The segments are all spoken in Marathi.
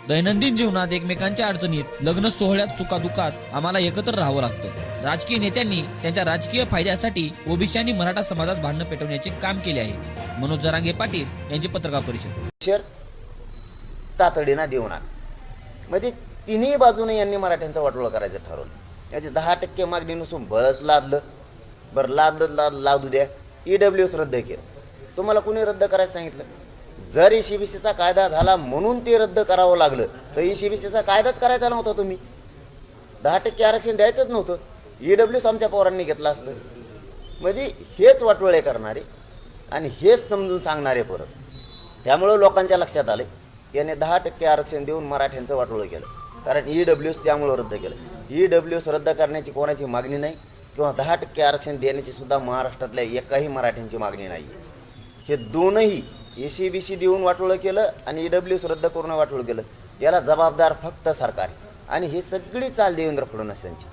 दैनंदिन जीवनात एकमेकांच्या अडचणीत, लग्न सोहळ्यात, सुखादुखात आम्हाला एकत्र राहावं लागतं. राजकीय नेत्यांनी त्यांच्या राजकीय फायद्यासाठी ओबीसी आणि मराठा समाजात भांडणं पेटवण्याचे काम केले आहे. मनोज जरांगे पाटील यांची पत्रकार परिषद. तातडीनं देऊ नका, म्हणजे तिन्ही बाजूने यांनी मराठ्यांचा वाटोळा करायचं ठरवलं. याची 10% मागणी नसून बळच लादलं. बरं लादू द्या. EWS रद्द केलं. तुम्हाला कुणी रद्द करायला सांगितलं? जर ECBCचा कायदा झाला म्हणून ते रद्द करावं लागलं तर ECBCचा कायदाच करायचा नव्हता. तुम्ही 10% आरक्षण द्यायचंच नव्हतं. EWS आमच्या पोरांनी घेतलं असतं. म्हणजे हेच वाटोळे करणारे आणि हेच समजून सांगणारे परत. त्यामुळं लोकांच्या लक्षात आले याने 10% आरक्षण देऊन मराठ्यांचं वाटोळं केलं. कारण EWS त्यामुळं रद्द केलं. EWS रद्द करण्याची कोणाची मागणी नाही किंवा 10% आरक्षण देण्याची सुद्धा महाराष्ट्रातल्या एकाही मराठ्यांची मागणी नाही. हे दोनही ECBC देऊन वाटोळं केलं आणि EWS रद्द करून वाटोळं केलं. याला जबाबदार फक्त सरकार आणि हे सगळी चाल देवेंद्र फडणवीस यांची.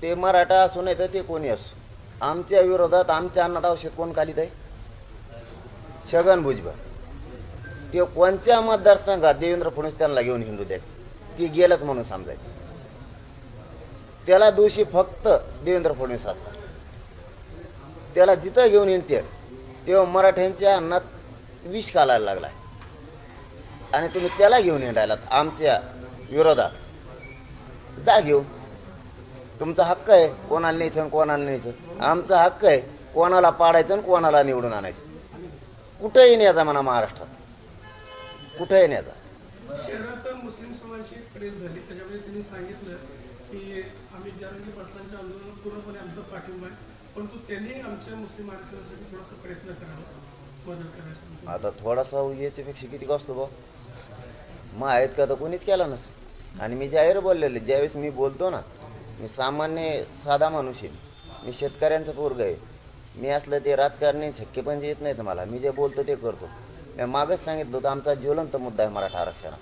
ते मराठा असू नाही तर ते कोणी असो, आमच्या विरोधात आमच्या अन्नात औषध कोण काढीत आहे? छगन भुजबळ. ते कोणत्या मतदारसंघात देवेंद्र फडणवीस त्यांना घेऊन हिंदू द्यायत, ती गेलंच म्हणून समजायचं. त्याला दोषी फक्त देवेंद्र फडणवीस असतात. त्याला जिथं घेऊन येते तेव्हा मराठ्यांच्या अन्नात विष घालायला लागला आणि तुम्ही त्याला घेऊन येणारात आमच्या विरोधात. जा घेऊन, तुमचा हक्क आहे कोणाला न्यायचं आणि कोणाला न्यायचं. आमचा हक्क आहे कोणाला पाडायचं आणि कोणाला निवडून आणायचं. कुठंही न्यायचा म्हणा, महाराष्ट्रात कुठंही न्यायचा. शहरात मुस्लिम समाजाची प्रेस झाली, त्याच्यामध्ये त्यांनी सांगितलं की आम्ही जरांगे पाटलांच्या आंदोलनात पूर्णपणे आमचा पाठिंबा आहे, परंतु त्यांनी आमच्या मुस्लिम आरक्षणासाठी थोडासा प्रयत्न करावा, मदत करायचं. आता थोडासा याच्यापेक्षा किती असतो बा, मग आहेत का तर कोणीच केला नसेल. आणि मी जाहीर बोललेले, ज्यावेळेस मी बोलतो ना, मी सामान्य साधा माणूस आहे, मी शेतकऱ्यांचं पोरग आहे. मी असलं ते राजकारणी छक्के पण येत नाहीत मला. मी जे बोलतो ते करतो. मी मागच सांगितलं होतं आमचा ज्वलंत मुद्दा आहे मराठा आरक्षणाचा.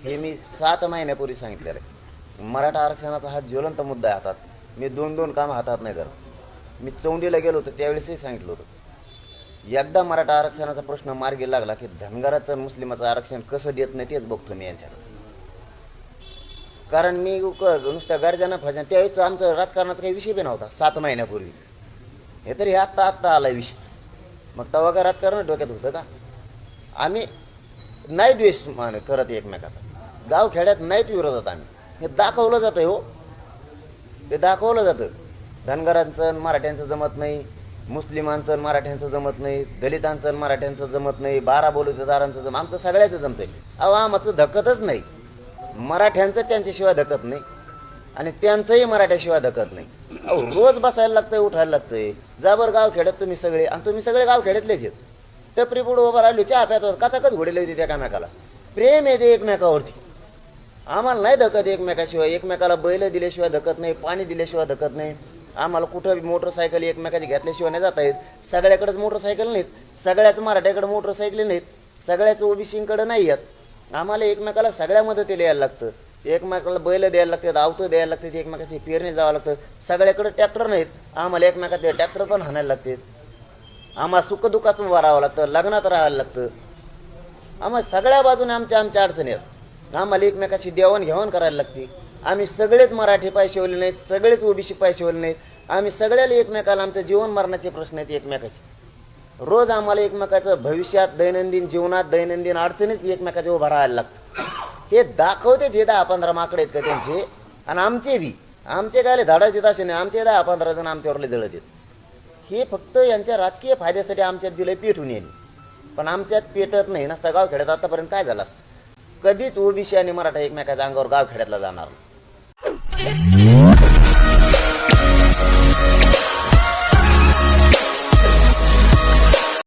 हे मी 7 महिन्यापूर्वी सांगितलेलं आहे. मराठा आरक्षणाचा हा ज्वलंत मुद्दा आहे हातात. मी 2 काम हातात नाही धरत. मी चौंडीला गेलो होतो त्यावेळेसही सांगितलं होतं. एकदा मराठा आरक्षणाचा प्रश्न मार्गी लागला की धनगराचं मुस्लिमाचं आरक्षण कसं देत नाही तेच बघतो मी यांच्याकडे. कारण मी नुसत्या गर्जना फर्जन त्यावेळेस आमचं राजकारणाचा काही विषय बी नव्हता 7 महिन्यापूर्वी. हे तरी आत्ता आला विषय. मग तेव्हा काय राजकारण डोक्यात होतं का? आम्ही नाही द्वेष करत एकमेकाचा. गावखेड्यात नाहीत विरोधात आम्ही. हे दाखवलं जातं हो, ते दाखवलं जातं. धनगरांचं मराठ्यांचं जमत नाही, मुस्लिमांचं मराठ्यांचं जमत नाही, दलितांचं मराठ्यांचं जमत नाही, 12 बलुतेदारांचं आमचं सगळ्याचं जमतंय. अहो आमचं धकतच नाही. मराठ्यांचं त्यांच्याशिवाय धकत नाही आणि त्यांचंही मराठ्याशिवाय धकत नाही. अहो रोज बसायला लागतंय, उठायला लागतंय. जाबर गावखेड्यात तुम्ही सगळे, आणि तुम्ही सगळे गावखेड्यातलेच आहेत. टपरी पुढं उभं राहिलो, चहा प्यात काचाकच घोडेले होते त्या एकामेकाला. प्रेम येते एकमेकावरती. आम्हाला नाही धकत एकमेकाशिवाय. एकमेकाला बैल दिल्याशिवाय धकत नाही, पाणी दिल्याशिवाय धकत नाही. आम्हाला कुठं मोटरसायकल एकमेकाची घेतल्याशिवाय नाही जाता येत. सगळ्याकडेच मोटरसायकल नाहीत, सगळ्याच मराठ्याकडे मोटरसायकली नाहीत, सगळ्याच ओबीसीकडे नाही आहेत. आम्हाला एकमेकाला सगळ्या मदतीला यायला लागतं. एकमेकाला बैल द्यायला लागतात, आवतं द्यायला लागतात, एकमेकाची पेरणी जावं लागतं. सगळ्याकडे ट्रॅक्टर नाहीत, आम्हाला एकमेकाचे ट्रॅक्टर पण हाणायला लागतात. आम्हाला सुखदुःखात उभं राहावं लागतं, लग्नात राहायला लागतं. आम्हाला सगळ्या बाजूने आमच्या अडचणी आहेत. आम्हाला एकमेकाची देवाणघेवाण करायला लागते. आम्ही सगळेच मराठी पाय शिवले नाहीत, सगळेच ओबीसी पाय शिवले नाहीत. आम्ही सगळ्याला एकमेकाला आमचं जीवन मरणाचे प्रश्न आहेत एकमेकाशी. रोज आम्हाला एकमेकाचं भविष्यात, दैनंदिन जीवनात, दैनंदिन अडचणीत एकमेकाचे उभं राहायला लागतं. हे दाखवते ते 10-15 माकडे आहेत का त्यांचे, आणि आमचे बी. आमचे काय धाडाचे असे नाही, आमचे 10-15 जण आमच्यावरले जळत आहेत. हे फक्त यांच्या राजकीय फायद्यासाठी आमच्यात दिलं पेटून येईल, पण आमच्यात पेटत नाही. नसता गावखेड्यात आतापर्यंत काय झालं असतं? कधीच ओबीसी आणि मराठा एकमेकाच्या अंगावर गावखेड्यातला जाणार.